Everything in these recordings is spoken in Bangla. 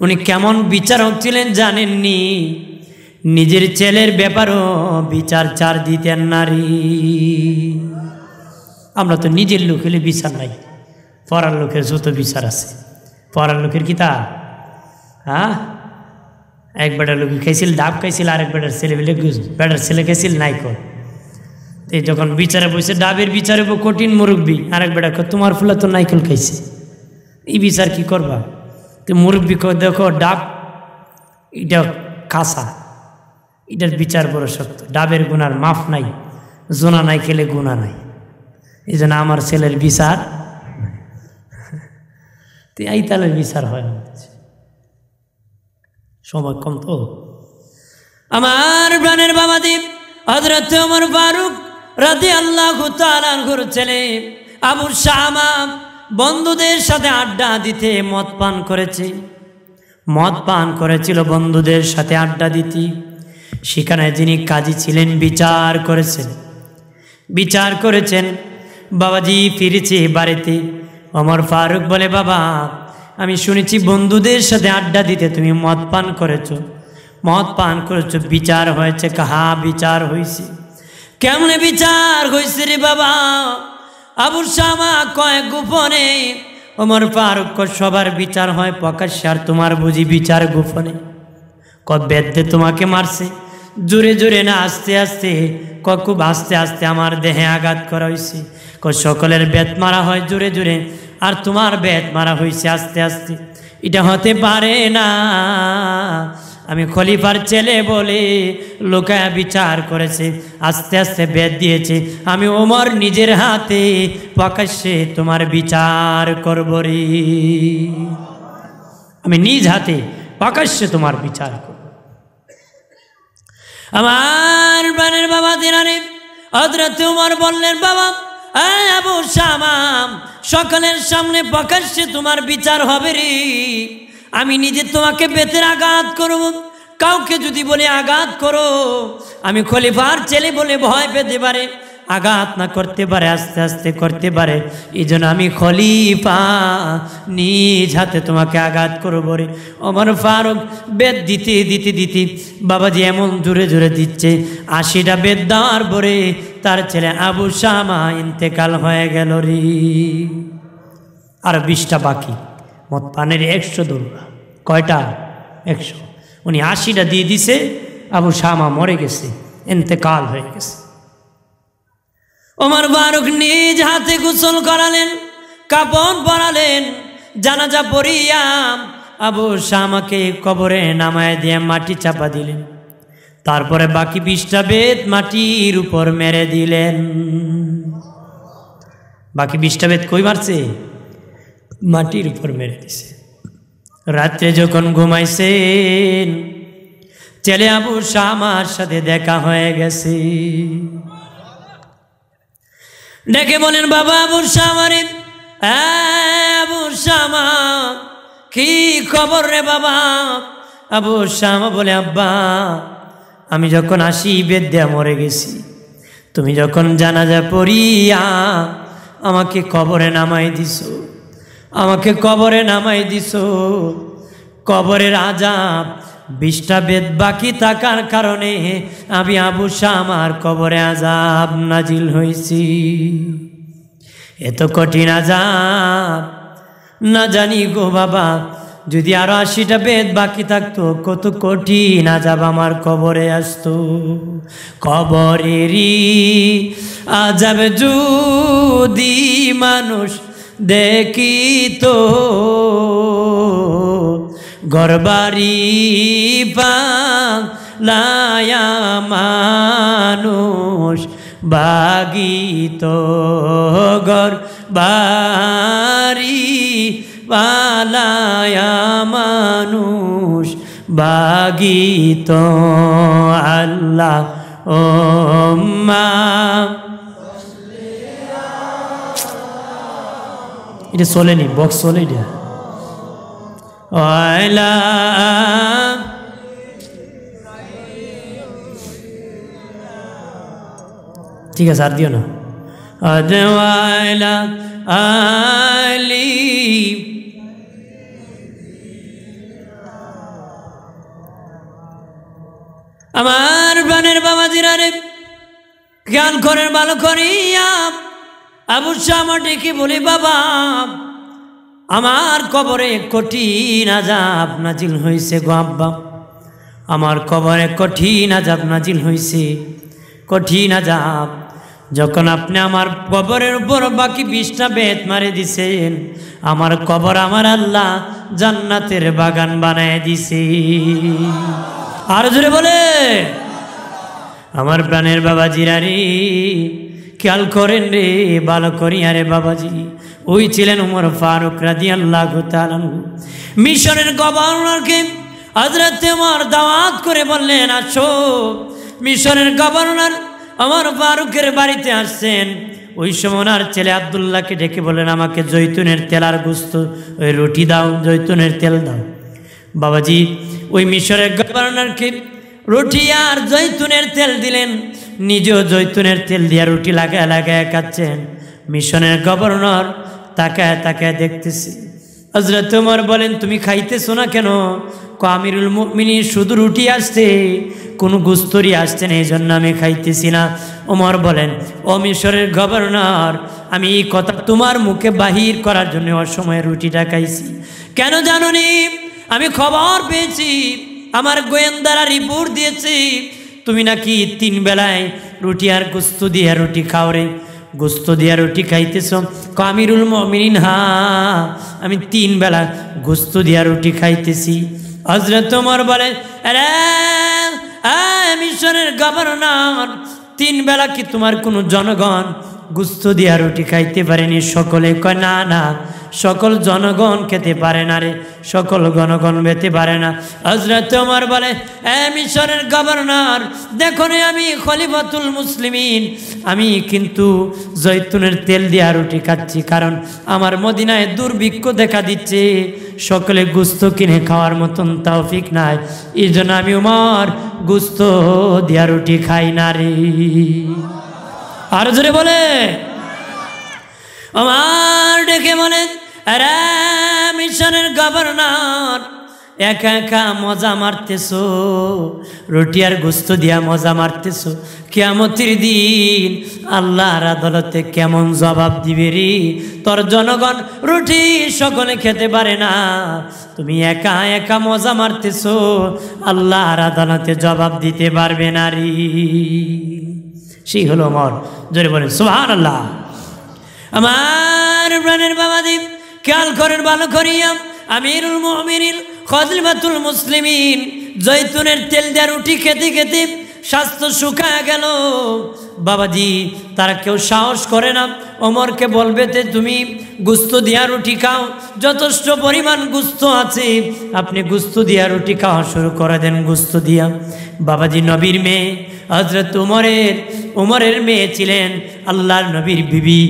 উনি কেমন বিচারক ছিলেন জানেননি? নিজের ছেলের ব্যাপারও বিচার চার দিতেন নারী। আমরা তো নিজের লোক হলে বিচার নাই, পরার লোকের যত বিচার আছে। পরার লোকের কি তা? হ্যাঁ, এক বেটার লোক খাইছিল, ডাব খাইছিল, আরেক বেটার ছেলে বেটার ছেলে খাইছিল নাইকল। এই যখন বিচারে বসে ডাবের বিচারে কঠিন মুরব্বী, আরেক বেটা তোমার ফুলা তো নাইকল খাইছে, এই বিচার কি করবা? তো মুরব্বী দেখো ডাব এটা কাঁচা, এটার বিচার বড় শক্ত, ডাবের গুনার মাফ নাই, জোনা নাই খেলে গুণা নাই, এই জন্য আমার ছেলের বিচার এই তালের বিচার হয় না। সময় কম তো। আমার প্রাণের বাবাদীপ হযরত ওমর ফারুক রাদিয়াল্লাহু তাআলা আনহুর ছেলে আবু শামা বন্ধুদের সাথে আড্ডা দিতে মদ পান করেছে। মদ পান করেছিল বন্ধুদের সাথে আড্ডা দিতে। সেখানে যিনি কাজী ছিলেন বিচার করেছেন। বাবাজি ফিরেছে বাড়িতে। ওমর ফারুক বলে, বাবা আমি শুনেছি বন্ধুদের সাথে আড্ডা দিতে তুমি মদ পান করেছো, বিচার হয়েছে? কাহা বিচার হয়েছে? কেমনে বিচার হয়েছে রে বাবা? আবু শামা কয় গোপনে। ওমর ফারুক সবার বিচার হয় প্রকাশ্যে, আর তোমার বুঝি বিচার গোপনে? বেদে তোমাকে মারছে? জোরে জোরে না আস্তে আস্তে? খুব আস্তে আস্তে আমার দেহে আঘাত করা হয়েছে। সকলের বেত মারা হয় জোরে জোরে, আর তোমার বেত মারা হয়েছে আস্তে আস্তে। এটা হতে পারে না। আমি খলিফার ছেলে বলে লোকায়া বিচার করেছে, আস্তে আস্তে বেত দিয়েছে। আমি ওমর নিজের হাতে প্রকাশ্যে তোমার বিচার করব রে। আমি নিজ হাতে প্রকাশ্যে তোমার বিচার করব। আমার প্রাণের বাবা দিনারে হযরত ওমর বললেন, বাবা আবু শামা সকলের সামনে প্রকাশ্যে তোমার বিচার হবে রে। আমি নিজে তোমাকে বেতের আঘাত করব। কাউকে যদি বলে আঘাত করো, আমি খলিফার ছেলে বলে ভয় পেতে পারে, আঘাত না করতে পারে, আস্তে আস্তে করতে পারে। এই জন্য আমি খলিফা নিজ হাতে তোমাকে আঘাত করবো রে। ওমর ফারুক বেদ দিতে দিতে দিতে বাবাজি এমন জোরে জোরে দিচ্ছে, 80টা বেদ দেওয়ার পরে তার ছেলে আবু শামা ইন্তেকাল হয়ে গেল রে। আর 20টা বাকি। মদ পানের 100 দৌড়া। কয়টা? 100। উনি 80টা দিয়ে দিছে, আবু শামা মরে গেছে, ইন্তেকাল হয়ে গেছে। ওমর ফারুক নিজ হাতে গোসল করালেন, কাফন পরালেন, জানাজা পড়িয়া আবু শামাকে কবরে নামায় দিয়ে মাটি চাপা দিলেন। তারপরে বাকি 20টা বেত মাটির উপর মেরে দিলেন। বাকি 20টা বেত কই মারছে? মাটির উপর মেরে দিছে। রাত্রে যখন ঘুমাইছেন, ছেলে আবু শামার সাথে দেখা হয়ে গেছে। ডেকে বলেন, বাবা আবু শামা রে, আবু শামা কি খবর রে বাবা? আবু শামা বলে, আব্বা আমি যখন 80 বেদ দেয়া মরে গেছি, তুমি যখন জানাজা পড়িয়া আমাকে কবরে নামাই দিছো, কবরের আযাব 20টা বেদ বাকি থাকার কারণে আমি আবু শামার কবরে আযাব নাজিল হয়েছি। এত কঠিন আযাব না জানি গো বাবা, যদি আরো 80টা বেদ বাকি থাকতো কত কঠিন আযাব আমার কবরে আসতো। কবরেরই আযাব যদি মানুষ দেখিতো, ঘরবাড়ি পালায়া মানুষ বাগিত, ঘরবাড়ি পালায়া মানুষ বাগিত। আল্লাহ এটা চলেনি, বক্স চলে এটা। ঠিক আছে, আর দিও না। আলি আমার প্রাণের বাবাজিরা রে, খেয়াল করেন ভালো করিয়া। আবু শামা ডেকে বলে, বাবা আমার কবরে কঠিন আযাব নাজিল হয়েছে গো আব্বা, আমার কবরে কঠিন আযাব নাজিল হয়েছে, কঠিন আযাব। যখন আপনি আমার কবরের উপর বাকি 20টা বেত মারে দিছেন, আমার কবর আমার আল্লাহ জান্নাতের বাগান বানায় দিছে। আর জোরে বলে, আমার প্রাণের বাবাজিরা রে, খেয়াল করেন রে ভালো করিয়া রে বাবাজি। ওই ছিলেন ওমর ফারুক রাদিয়াল্লাহু তাআলা। মিশরের গভর্নরকে হযরত ওমর দাওয়াত করে বললেন, আসো। মিশরের গভর্নর ওমর ফারুকের বাড়িতে আসছেন। ওই সময় ওনার ছেলে আব্দুল্লাহকে ডেকে বললেন, আমাকে জৈতুনের তেল আর গোস্ত, ওই রুটি দাও, জৈতুনের তেল দাও। বাবাজি ওই মিশরের গভর্নরকে রুটি আর জৈতুনের তেল দিলেন, নিজেও জৈতুনের তেল দিয়ে রুটি লাগায় লাগায় খাচ্ছেন। মিশনের গভর্নর তাকায় তাকায় দেখতেছি। হযরত ওমর বলেন, তুমি খাইতেছো না কেন? আমিরুল মুমিনিন শুধু রুটি আসছে, কোনো গুস্তরি আসছে না, এই জন্য আমি খাইতেছি না। ওমর বলেন, ও মিশরের গভর্নর, আমি এই কথা তোমার মুখে বাহির করার জন্য অসময়ে রুটিটা খাইছি। কেন জানোনি? আমি খবর পেয়েছি, আমার গোয়েন্দারা রিপোর্ট দিয়েছে, তুমি নাকি 3 বেলায় রুটি আর গোস্ত দিয়ে রুটি খাও রে, গোস্ত দিয়া রুটি খাইতেছ। আমিরুল মুমিনিন, হ্যাঁ আমি 3 বেলা গোস্ত দিয়া রুটি খাইতেছি। হযরত ওমর বলে, আরে মিশরের গভর্নর, 3 বেলা কি তোমার কোনো জনগণ গোস্ত দিয়া রুটি খাইতে পারেনি? সকলে কয়, না না, সকল জনগণ খেতে পারে না রে, সকল জনগণ খেতে পারে না। হযরত ওমর বলে, মিশরের গভর্নর, দেখো রে, আমি খলিফাতুল মুসলিমিন, আমি কিন্তু জৈতুনের তেল দিয়া রুটি খাচ্ছি, কারণ আমার মদিনায় দুর্ভিক্ষ দেখা দিচ্ছে, সকলে গোস্ত কিনে খাওয়ার মতন তৌফিক নাই, এই জন্য আমি ওমর গোস্ত দিয়া রুটি খাই না রে। আর জোরে বলে, আমার ডেকে বলেন, আরে মিশনের গভর্নর, একা একা মজা মারতেছো, রুটি আর গোস্ত দিয়া মজা মারতেছো, কিয়ামতের দিন আল্লাহর আদালতে কেমন জবাব দিবে রে? তোর জনগণ রুটি সকলে খেতে পারে না, তুমি একা একা মজা মারতেছো, আল্লাহর আদালতে জবাব দিতে পারবে না রে। সেই হলো ওমর। জোরে বলেন সুবহানাল্লাহ। আমার প্রাণের বাবাজি, খেয়াল করেন ভালো করিয়া। আমিরুল মুমিনিন খলিফাতুল মুসলিমিন জৈতুনের তেল দিয়ে রুটি খেতে খেতে স্বাস্থ্য শুকায় গেল। বাবাজি তারা কেউ সাহস করে না ওমরকে বলবে যে তুমি গোস্ত দিয়া রুটি খাও, যথেষ্ট পরিমাণ গোস্ত আছে, আপনি গোস্ত দিয়া রুটি খাওয়া শুরু করে দেন। গোস্ত দিয়া বাবাজি নবীর মেয়ে হযরত উমরের মেয়ে ছিলেন আল্লাহর নবীর বিবি।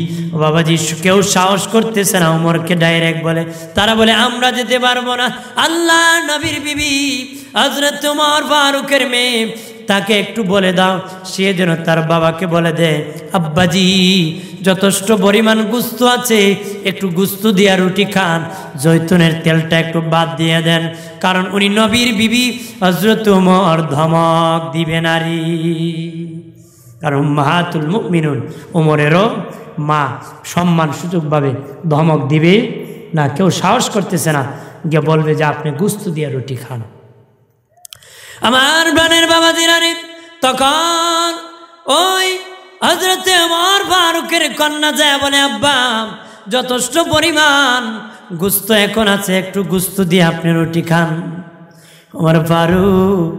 বাবাজি কেউ সাহস করতেছে না উমরকে ডাইরেক্ট বলে, তারা বলে আমরা যেতে পারবো না। আল্লাহর নবীর বিবি হযরত উমর ফারুকের মেয়ে, তাকে একটু বলে দাও, সে যেন তার বাবাকে বলে দেয়, আব্বাজি যথেষ্ট পরিমাণ গোস্ত আছে, একটু গোস্ত দিয়া রুটি খান, জৈতুনের তেলটা একটু বাদ দিয়ে দেন, কারণ উনি নবীর বিবি হযরত উমর ধমক দিবে নারী। কারণ উম্মাহাতুল মুমিনুন, উমরেরও মা, সম্মান সুযোগভাবে ধমক দিবে না। কেউ সাহস করতেছে না গিয়ে বলবে যে আপনি গোস্ত দিয়া রুটি খান। আমার প্রাণের বাবাজিরা রে, তখন ওই হযরত ওমর ফারুকের কন্যা যায় বলে, আব্বা যথেষ্ট পরিমাণ গোস্ত এখন আছে, একটু গোস্ত দিয়ে আপনি রুটি খান। ওমর ফারুক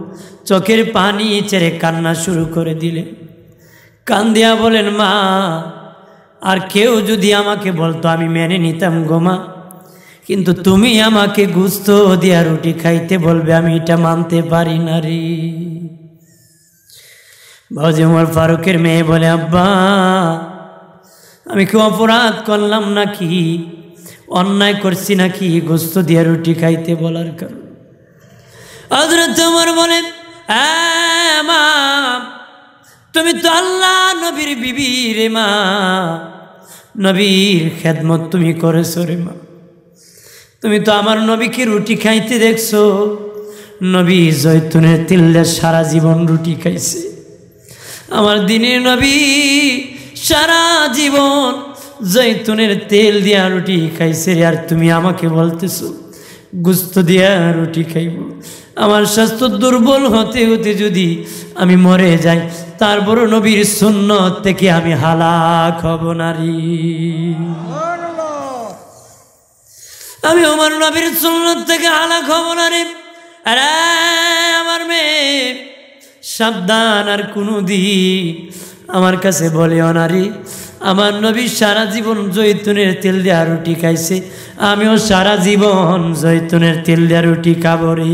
চোখের পানি ছেড়ে কান্না শুরু করে দিলেন। কান দিয়া বলেন, মা আর কেউ যদি আমাকে বলতো আমি মেনে নিতাম গো মা, কিন্তু তুমি আমাকে গোস্ত দিয়া রুটি খাইতে বলবে, আমি এটা মানতে পারি না রে। বাবাজি ওমর ফারুকের মেয়ে বলে, আব্বা আমি কি অপরাধ করলাম নাকি, অন্যায় করছি নাকি গোস্ত দিয়া রুটি খাইতে বলার কারণ? হযরত ওমর বলে, মা তুমি তো আল্লাহ নবীর বিবি রে মা, নবীর খেদমত তুমি করেছো রে মা, তুমি তো আমার নবীকে রুটি খাইতে দেখছো, নবী জৈতুনের তেল দিয়ে সারা জীবন রুটি খাইছে। আমার দিনের নবী সারা জীবন জৈতুনের তেল দিয়া রুটি খাইছে। আর তুমি আমাকে বলতেছো গোস্ত দিয়া রুটি খাইব। আমার স্বাস্থ্য দুর্বল হতে হতে যদি আমি মরে যাই, তারপর নবীর সুন্নত থেকে আমি হালাক হব নারী। আমি আমার নবীর সুন্নত থেকে হালাক হব নারী। আরে আমার মেয়ে সাবধান, আর কোনো দিন আমার কাছে বলেও নারী আমার নবী সারা জীবন জৈতুনের তেল দেওয়া রুটি খাইছে, আমিও সারা জীবন জৈতুনের তেল দেওয়া রুটি খাবো রে।